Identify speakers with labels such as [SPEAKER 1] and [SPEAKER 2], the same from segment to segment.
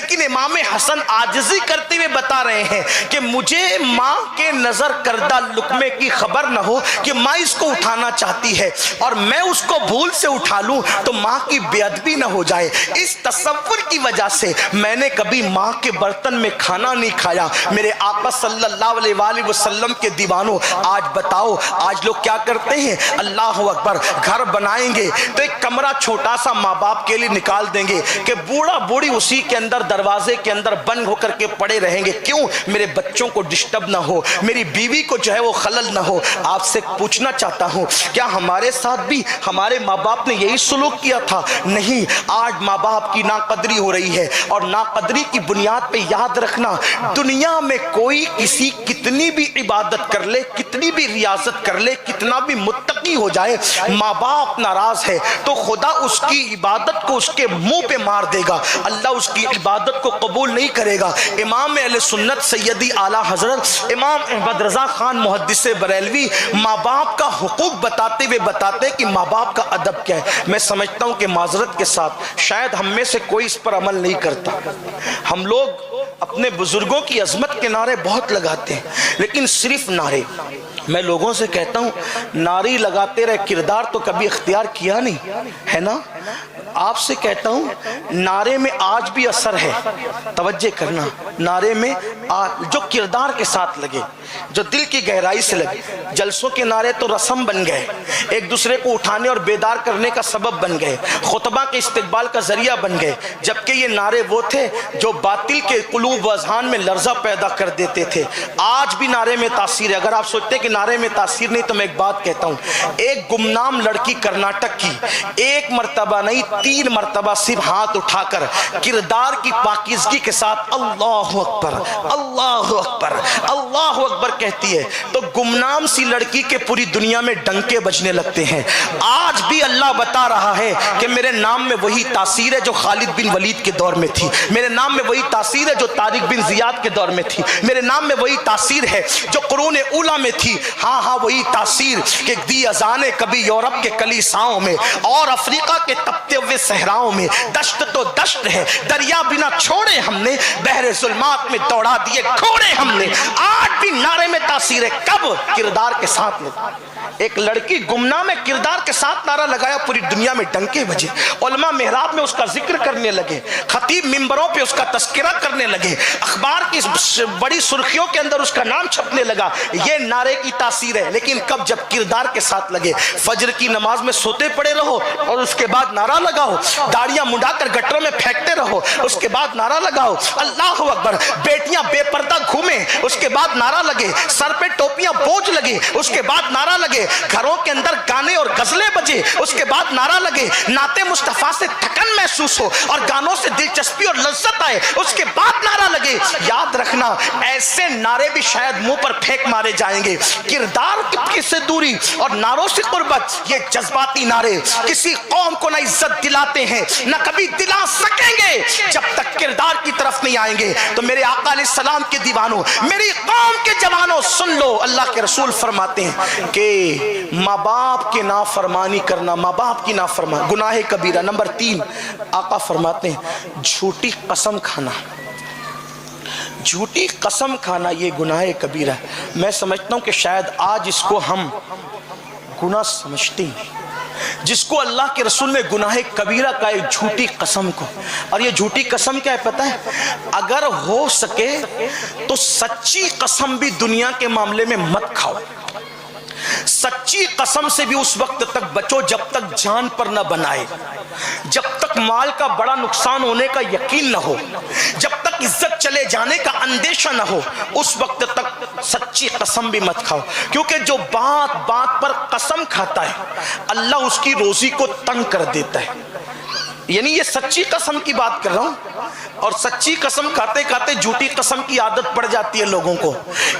[SPEAKER 1] لیکن امام حسن عاجزی کرتے ہوئے بتا رہے ہیں کہ مجھے ماں کے نظر کردہ لقمے کی خبر نہ ہو کہ ماں اس کو اٹھانا چاہتی ہے اور میں اس کو بھول سے اٹھا لوں تو ماں کی بے ادبی نہ ہو جائے. اس تصور کی وجہ سے میں نے کبھی ماں کے برتن میں کھانا نہیں کھایا. میرے آقا صلی اللہ علیہ وآلہ وسلم کے دیوانوں، آج بتاؤ آج لوگ کیا کرتے ہیں؟ اللہ اکبر، گھر بنائیں گے تو ایک کمرہ چھوٹا سا ماں باپ کے لیے نکال دیں گے کہ بوڑھا بوڑھی اسی کے اندر دروازے کے اندر بند ہو کر کے پڑے رہیں گے. کیوں؟ میرے بچوں کو ڈسٹرب نہ ہو، میری بیوی کو جو ہے وہ خلل نہ ہو. آپ سے پوچھنا چاہتا ہوں کیا ہمارے ساتھ بھی ہمارے ماں باپ نے یہی سلوک کیا تھا؟ نہیں. آج ماں باپ کی ناقدری ہو رہی ہے، اور ناقدری کی بنیاد پہ یاد رکھنا دنیا میں کوئی کسی کتنی بھی عبادت کر لے، کتنی بھی ریاضت کر لے، کتنا بھی متقی ہو جائے، ماں باپ ناراض ہے تو خدا اس کی عبادت کو اس کے منہ پہ مار دے گا. اللہ اس کی عبادت کو قبول نہیں کرے گا. امام اہل سنت سیدی اعلیٰ حضرت امام احمد رضا خان محدث بریلوی ماں باپ کا حقوق بتاتے ہوئے بتاتے ہیں کہ ماں باپ کا ادب کیا ہے. میں سمجھتا ہوں کہ معذرت کے ساتھ شاید ہم میں سے کوئی اس پر عمل نہیں کرتا. ہم لوگ اپنے بزرگوں کی عظمت کے نعرے بہت لگاتے ہیں، لیکن صرف نعرے. میں لوگوں سے کہتا ہوں نعرے لگاتے رہے، کردار تو کبھی اختیار کیا نہیں ہے نا. آپ سے کہتا ہوں نعرے میں آج بھی اثر ہے. توجہ کرنا، نعرے میں جو کردار کے ساتھ لگے، جو دل کی گہرائی سے لگے. جلسوں کے نعرے تو رسم بن گئے، ایک دوسرے کو اٹھانے اور بیدار کرنے کا سبب بن گئے، خطبہ کے استقبال کا ذریعہ بن گئے. جبکہ یہ نعرے وہ تھے جو باطل کے قلوب و اذہان میں لرزہ پیدا کر دیتے تھے. آج بھی نعرے میں تاثیر ہے. اگر آپ سوچتے ہیں کہ نعرے میں تاثیر نہیں تو میں ایک بات کہتا ہوں. ایک گمنام لڑکی کرناٹک کی ایک مرتبہ نہیں 3 مرتبہ صرف ہاتھ اٹھا کر کردار کی پاکیزگی کے ساتھ اللہ اکبر اللہ اکبر اللہ اکبر کہتی ہے تو گمنام سی لڑکی کے پوری دنیا میں ڈنکے بجنے لگتے ہیں. آج بھی اللہ بتا رہا ہے کہ میرے نام میں وہی تاثیر ہے جو خالد بن ولید کے دور میں تھی، میرے نام میں وہی تاثیر ہے جو طارق بن زیاد کے دور میں تھی، میرے نام میں وہی تاثیر ہے جو قرون اولیٰ میں تھی. ہاں وہی تاثیر کہ دی اذانے کبھی یورپ کے کلیساؤں میں اور افریقہ کے تپتے ہوئے صحراؤں میں. دشت تو دشت ہے، دریا بنا چھوڑے ہم نے، بحر ظلمات میں دوڑا دیے گھوڑے ہم نے. آج بھی نعرے میں تاثیر ہے. کب؟ کردار کے ساتھ میں. ایک لڑکی گمنام میں کردار کے ساتھ نعرہ لگایا، پوری دنیا میں ڈنکے بجے. علماء محراب میں اس کا ذکر کرنے لگے، خطیب منبروں پہ اس کا تذکرہ کرنے لگے، اخبار کی بڑی سرخیوں کے اندر اس کا نام چھپنے لگا. یہ نعرے کی تاثیر ہے. لیکن کب؟ جب کردار کے ساتھ لگے. فجر کی نماز میں سوتے پڑے رہو اور اس کے بعد نعرہ لگاؤ، داڑیاں منڈا کر گٹروں میں پھینکتے رہو اس کے بعد نعرہ لگاؤ اللہ اکبر. بیٹیاں بے پردہ گھومیں اس کے بعد نعرہ لگے، سر پہ ٹوپیاں بوجھ لگے اس کے بعد نعرہ لگے، گھروں کے اندر گانے اور غزلیں بجے اس کے بعد نعرہ لگے، نعت مصطفیٰ سے تھکن محسوس ہو اور گانوں سے دلچسپی اور لذت آئے اس کے بعد نعرہ لگے. یاد رکھنا ایسے نعرے بھی شاید منہ پر پھینک مارے جائیں گے. کردار کی سے دوری اور نعروں سے قربت، یہ جذباتی نعرے کسی قوم کو نہ عزت دلاتے ہیں نہ کبھی دلا سکیں گے جب تک کردار کی طرف نہیں آئیں گے. تو میرے آقا علیہ السلام کے دیوانوں، میری قوم کے جوانوں سن لو، اللہ کے رسول فرماتے ہیں کہ ماں باپ کے نافرمانی کرنا، ماں باپ کی نافرمانی گناہ کبیرہ. نمبر 3 آقا فرماتے ہیں جھوٹی قسم کھانا. جھوٹی قسم کھانا یہ گناہ کبیرہ ہے. میں سمجھتا ہوں کہ شاید آج اس کو ہم گناہ سمجھتے ہیں، جس کو اللہ کے رسول نے گناہ کبیرہ کا ایک جھوٹی قسم کو. اور یہ جھوٹی قسم کیا ہے پتہ ہے؟ اگر ہو سکے تو سچی قسم بھی دنیا کے معاملے میں مت کھاؤ. سچی قسم سے بھی اس وقت تک بچو جب تک جان پر نہ بنائے، جب تک مال کا بڑا نقصان ہونے کا یقین نہ ہو، جب تک عزت چلے جانے کا اندیشہ نہ ہو، اس وقت تک سچی قسم بھی مت کھاؤ. کیونکہ جو بات بات پر قسم کھاتا ہے اللہ اس کی روزی کو تنگ کر دیتا ہے. یعنی یہ سچی قسم کی بات کر رہا ہوں، اور سچی قسم کھاتے کھاتے جھوٹی قسم کی عادت پڑ جاتی ہے لوگوں کو.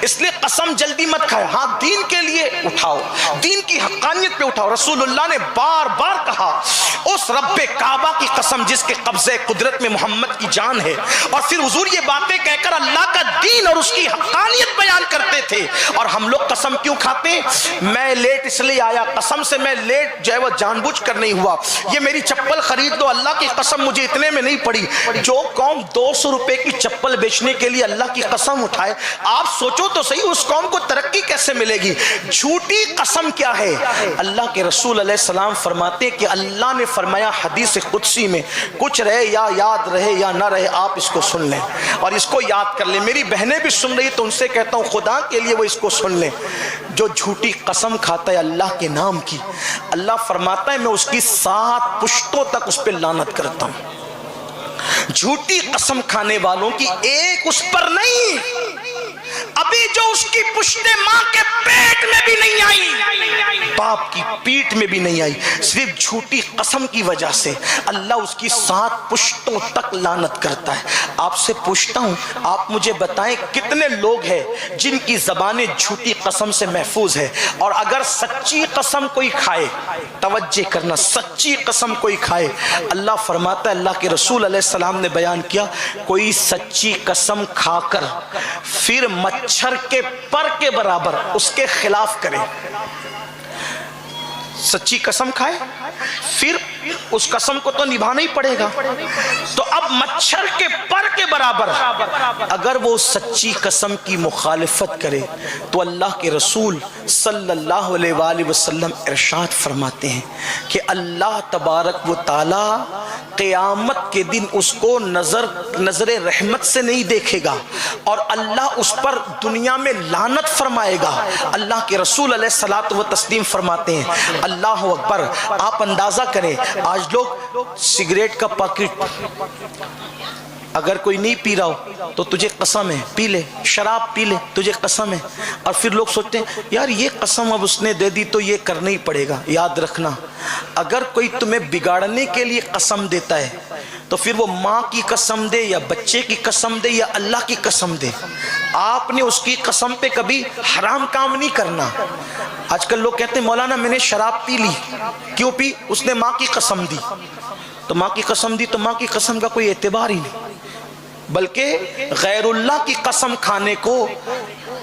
[SPEAKER 1] اس لیے قسم جلدی مت کھائے. ہاں دین کے لیے اٹھاؤ، دین کی حقانیت پہ اٹھاؤ. رسول اللہ نے بار بار کہا اس رب کعبہ کی قسم جس کے قبضے قدرت میں محمد کی جان ہے. اور پھر حضور یہ باتیں کہہ کر اللہ کا دین اور اس کی حقانیت بیان کرتے تھے. اور ہم لوگ قسم کیوں کھاتے ہیں؟ میں لیٹ اس لیے آیا، قسم سے میں لیٹ جو ہے وہ جان بوجھ کر نہیں ہوا. یہ میری چپل خرید دو، اللہ کی قسم مجھے اتنے میں نہیں پڑی. جو قوم 200 روپے کی چپل بیچنے کے لیے اللہ کی قسم اٹھائے, آپ سوچو تو صحیح اس قوم کو ترقی کیسے ملے گی. جھوٹی قسم کیا ہے؟ اللہ کے رسول علیہ السلام فرماتے ہیں کہ اللہ نے فرمایا حدیث قدسی میں, کچھ رہے یا یاد رہے یا نہ رہے, آپ اس کو سن لیں اور اس کو یاد کر لیں. میری بہنیں بھی سن رہی تو ان سے کہتا ہوں خدا کے لیے وہ اس کو سن لیں. جو جھوٹی قسم کھاتا ہے اللہ کے نام کی, اللہ فرماتا ہے میں اس کی 7 پشتوں تک اس پہ لعنت کرتا ہوں. جھوٹی قسم کھانے والوں کی ایک اس پر نہیں, ابھی جو اس کی پشتیں ماں کے پیٹ میں بھی نہیں آئی, باپ کی پیٹ میں بھی نہیں آئی, صرف جھوٹی قسم کی وجہ سے اللہ اس کی 7 پشتوں تک لعنت کرتا ہے. آپ سے پوچھتا ہوں, آپ مجھے بتائیں کتنے لوگ ہیں جن کی زبانیں جھوٹی قسم سے محفوظ ہے؟ اور اگر سچی قسم کوئی کھائے, توجہ کرنا, سچی قسم کوئی کھائے, اللہ فرماتا ہے, اللہ کے رسول علیہ السلام نے بیان کیا, کوئی سچی قسم کھا کر پھر مچھر کے پر کے برابر اس کے خلاف کرے. سچی قسم کھائے پھر اس قسم کو تو نبھانا ہی پڑے گا, تو اب مچھر کے پر کے برابر اگر وہ سچی قسم کی مخالفت کرے تو اللہ کے رسول صلی اللہ علیہ وآلہ وسلم ارشاد فرماتے ہیں کہ اللہ تبارک و تعالی قیامت کے دن اس کو نظر رحمت سے نہیں دیکھے گا اور اللہ اس پر دنیا میں لعنت فرمائے گا. اللہ کے رسول علیہ الصلوۃ والتسلیم فرماتے ہیں, اللہ اکبر. آپ اندازہ کریں, آج لوگ سگریٹ کا پاکٹ اگر کوئی نہیں پی رہا ہو تو تجھے قسم ہے پی لے, شراب پی لے تجھے قسم ہے, اور پھر لوگ سوچتے ہیں یار یہ قسم اب اس نے دے دی تو یہ کرنا ہی پڑے گا. یاد رکھنا, اگر کوئی تمہیں بگاڑنے کے لیے قسم دیتا ہے تو پھر وہ ماں کی قسم دے یا بچے کی قسم دے یا اللہ کی قسم دے, آپ نے اس کی قسم پہ کبھی حرام کام نہیں کرنا. آج کل لوگ کہتے ہیں مولانا میں نے شراب پی لی, کیوں پی؟ اس نے ماں کی قسم دی. تو ماں کی قسم دی تو ماں کی قسم کا کوئی اعتبار ہی نہیں, بلکہ غیر اللہ کی قسم کھانے کو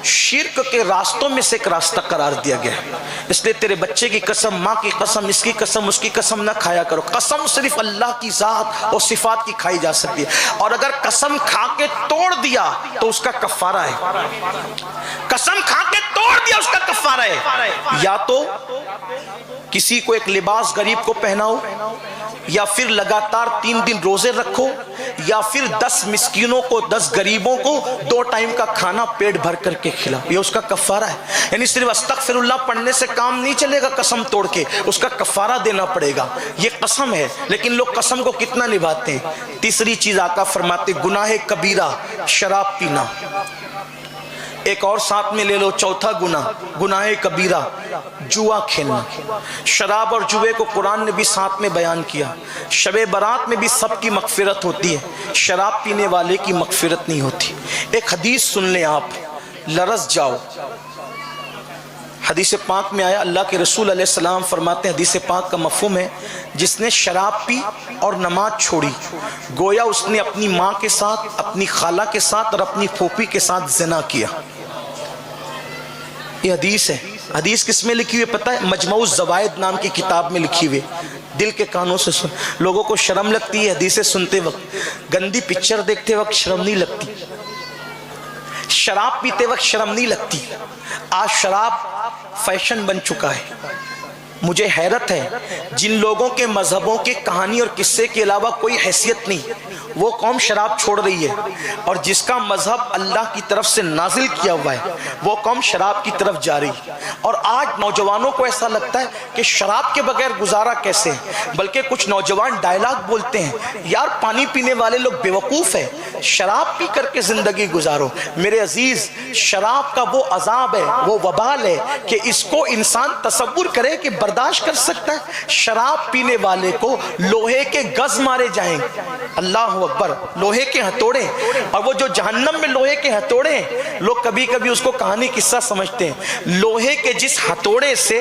[SPEAKER 1] شرک کے راستوں میں سے ایک راستہ قرار دیا گیا. اس لیے تیرے بچے کی قسم, ماں کی قسم, اس کی قسم, اس کی قسم نہ کھایا کرو. قسم صرف اللہ کی ذات اور صفات کی کھائی جا سکتی ہے, اور اگر قسم کھا کے توڑ دیا تو اس کا کفارہ ہے. قسم کھا کے توڑ دیا اس کا کفارہ ہے, یا تو کسی کو ایک لباس غریب کو پہناؤ, یا پھر لگاتار 3 دن روزے رکھو, یا پھر 10 مسکینوں کو 10 غریبوں کو 2 ٹائم کا کھانا پیٹ بھر کر کے کھلاؤ. یہ اس کا کفارہ ہے. یعنی صرف استغفر اللہ پڑھنے سے کام نہیں چلے گا, قسم توڑ کے اس کا کفارہ دینا پڑے گا. یہ قسم ہے, لیکن لوگ قسم کو کتنا نبھاتے ہیں. تیسری چیز آقا فرماتے گناہ کبیرہ شراب پینا. ایک اور ساتھ میں لے لو, چوتھا گناہ کبیرہ جوا کھیلنا. شراب اور جوے کو قرآن نے بھی ساتھ میں بیان کیا. شب برات میں بھی سب کی مغفرت ہوتی ہے, شراب پینے والے کی مغفرت نہیں ہوتی. ایک حدیث سن لیں آپ, لرز جاؤ. حدیث پاک میں آیا, اللہ کے رسول علیہ السلام فرماتے ہیں, حدیث پاک کا مفہوم ہے جس نے شراب پی اور نماز چھوڑی گویا اس نے اپنی ماں کے ساتھ, اپنی خالہ کے ساتھ اور اپنی پھوپھی کے ساتھ زنا کیا. یہ حدیث ہے. حدیث کس میں لکھی ہوئی پتہ ہے؟ مجموع الزوائد نام کی کتاب میں لکھی ہوئی. دل کے کانوں سے سن. لوگوں کو شرم لگتی ہے حدیثیں سنتے وقت, گندی پکچر دیکھتے وقت شرم نہیں لگتی, شراب پیتے وقت شرم نہیں لگتی. آج شراب فیشن بن چکا ہے. مجھے حیرت ہے جن لوگوں کے مذہبوں کے کہانی اور قصے کے علاوہ کوئی حیثیت نہیں, وہ قوم شراب چھوڑ رہی ہے, اور جس کا مذہب اللہ کی طرف سے نازل کیا ہوا ہے وہ قوم شراب کی طرف جا رہی ہے. اور آج نوجوانوں کو ایسا لگتا ہے کہ شراب کے بغیر گزارا کیسے ہے, بلکہ کچھ نوجوان ڈائلاگ بولتے ہیں, یار پانی پینے والے لوگ بیوقوف ہیں, شراب پی کر کے زندگی گزارو. میرے عزیز, شراب کا وہ عذاب ہے, وہ وبال ہے کہ اس کو انسان تصور کرے کہ برداشت کر سکتا ہے. شراب پینے والے کو لوہے کے گز مارے جائیں گے, اللہ اکبر, لوہے کے ہتھوڑے. اور وہ جو جہنم میں لوہے کے ہتھوڑے ہیں, لوگ کبھی کبھی اس کو کہانی قصہ سمجھتے ہیں. لوہے کے جس ہتھوڑے سے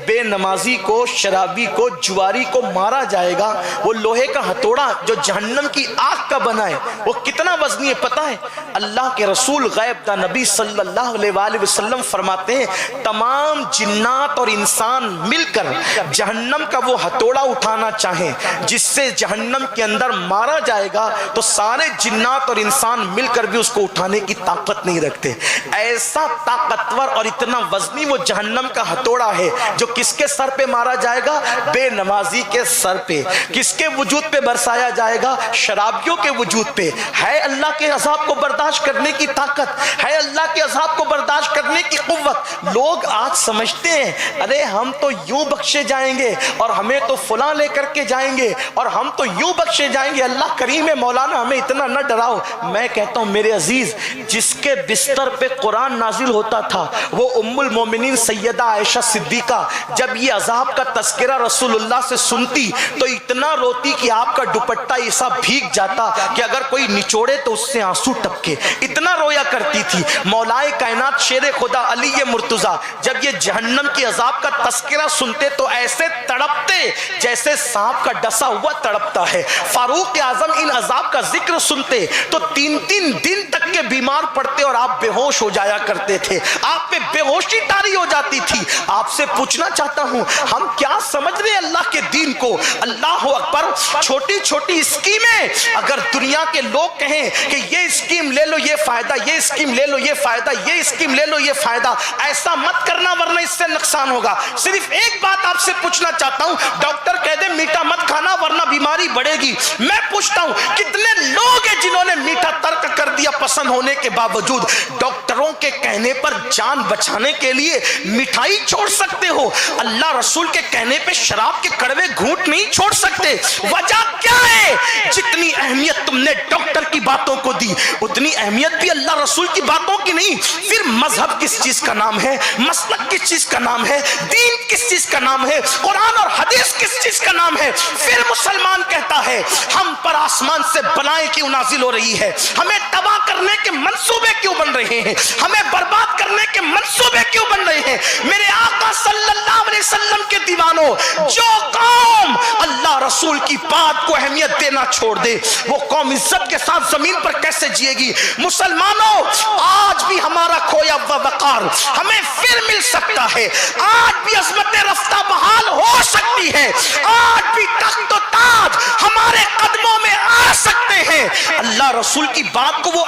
[SPEAKER 1] بے نمازی کو, شرابی کو, جواری کو مارا جائے گا, وہ لوہے کا ہتھوڑا جو جہنم کی آگ کا بنا ہے وہ کتنا وزنی ہے پتہ ہے؟ اللہ کے رسول غیب دا نبی صلی اللہ علیہ وآلہ وسلم فرماتے ہیں تمام جنات اور انسان مل کر جہنم کا وہ ہتھوڑا اٹھانا چاہیں جس سے جہنم کے اندر مارا جائے گا تو سارے جنات اور انسان مل کر بھی اس کو اٹھانے کی طاقت نہیں رکھتے. ایسا طاقتور اور اتنا وزنی وہ جہنم کا ہتھوڑا ہے جو کس کے سر پہ مارا جائے گا؟ بے نمازی کے سر پہ. کس کے وجود پہ برسایا جائے گا؟ شرابیوں کے وجود پہ. ہے اللہ کے عذاب کو برداشت کرنے کی طاقت، ہے اللہ کے عذاب کو برداشت کرنے کی قوت. لوگ آج سمجھتے ہیں ارے ہم تو یوں بخشے جائیں گے اور ہمیں تو فلاں لے کر کے جائیں گے اور ہم تو یوں بخشے جائیں گے. اللہ کریم ہے مولانا، ہمیں اتنا نہ ڈراؤ. میں کہتا ہوں میرے عزیز، جس کے بستر پہ قرآن نازل ہوتا تھا وہ ام المومنین سیدہ عائشہ صدیقہ، جب یہ عذاب کا تذکرہ رسول اللہ سے سنتی تو اتنا روتی کہ آپ کا دوپٹہ ایسا بھیگ جاتا کہ اگر کوئی نچوڑے تو اس سے آنسو ٹپکے. اتنا رویا کرتی تھی. مولائے کائنات شیر خدا علی مرتضیٰ جب یہ جہنم کی عذاب کا تذکرہ سنتے تو ایسے تڑپتے جیسے سانپ کا ڈسا ہوا تڑپتا ہے. فاروق اعظم ان عذاب کا ذکر سنتے تو 3 دن تک کے بیمار پڑتے اور آپ بے ہوش ہو جایا کرتے تھے. آپ پہ بے ہوشی طاری ہو جاتی تھی. آپ سے پوچھنا چاہتا ہوں ہم کیا سمجھ رہے ہیں اللہ کے دین کو؟ اللہ اکبر. چھوٹی چھوٹی اسکیمیں اگر دنیا کے لوگ کہیں کہ یہ اسکیم لے لو یہ فائدہ، یہ اسکیم لے لو یہ فائدہ، یہ اسکیم لے لو یہ فائدہ، ایسا مت کرنا ورنہ اس سے نقصان ہوگا. صرف ایک بات آپ سے پوچھنا چاہتا ہوں، ڈاکٹر کہہ دے میٹھا مت کھانا ورنہ بیماری بڑھے گی. میں پوچھتا ہوں کتنے لوگ ہیں جنہوں نے میٹھا ترک کر دیا پسند ہونے کے باوجود؟ ڈاکٹروں کے کہنے پر جان بچانے کے لیے مٹھائی چھوڑ سکتے ہو، اللہ رسول کے کہنے پہ شراب کے کڑوے گھونٹ نہیں چھوڑ سکتے. وجہ کیا ہے؟ جتنی اہمیت تم نے ڈاکٹر کی باتوں کو دی اتنی اہمیت بھی اللہ رسول کی باتوں کی نہیں. پھر مذہب کس چیز کا نام ہے؟ مسلک کس چیز کا نام ہے؟ دین کس چیز کا نام ہے؟ قرآن اور حدیث کس چیز کا نام ہے؟ پھر مسلمان کہتا ہے ہم پر آسمان سے بلائیں کیوں نازل ہو رہی ہے؟ ہمیں تباہ کرنے کے منصوبے کیوں بن رہے ہیں؟ ہمیں برباد کرنے کے منصوبے کیوں بن رہے ہیں؟ میرے آقا صلی اللہ علیہ وسلم کے دیوانوں، جو قوم اللہ رسول کی بات کو اہمیت دینا چھوڑ دے وہ قوم عزت کے ساتھ زمین پر کیسے جیے گی؟ مسلمانوں، آج بھی ہمارا کھویا ہوا وقار ہمیں پھر مل سکتا ہے. آج بھی عظمت رفتہ بحال ہو سکتی ہے. آج بھی تخت و تاج ہمارے قدموں میں آ سکتے ہیں. اللہ رسول کی بات کو وہ